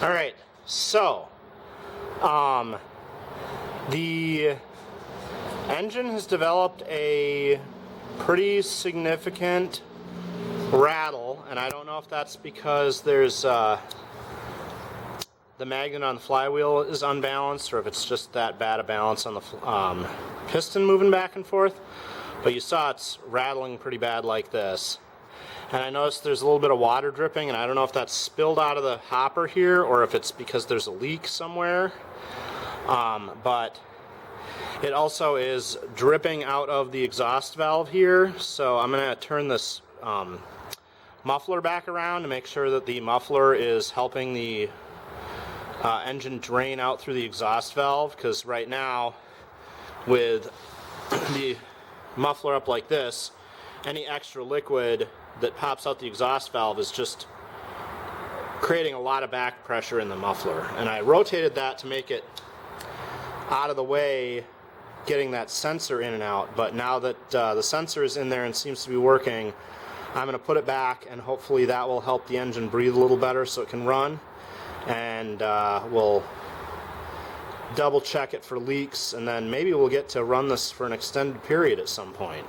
Alright, so the engine has developed a pretty significant rattle, and I don't know if that's because there's the magnet on the flywheel is unbalanced, or if it's just that bad a balance on the piston moving back and forth. But you saw it's rattling pretty bad like this. And I noticed there's a little bit of water dripping, and I don't know if that's spilled out of the hopper here or if it's because there's a leak somewhere. But it also is dripping out of the exhaust valve here, so I'm going to turn this muffler back around to make sure that the muffler is helping the engine drain out through the exhaust valve, because right now with the muffler up like this, any extra liquid that pops out the exhaust valve is just creating a lot of back pressure in the muffler. And I rotated that to make it out of the way, getting that sensor in and out. But now that the sensor is in there and seems to be working, I'm going to put it back, and hopefully that will help the engine breathe a little better so it can run. And we'll double check it for leaks, and then maybe we'll get to run this for an extended period at some point.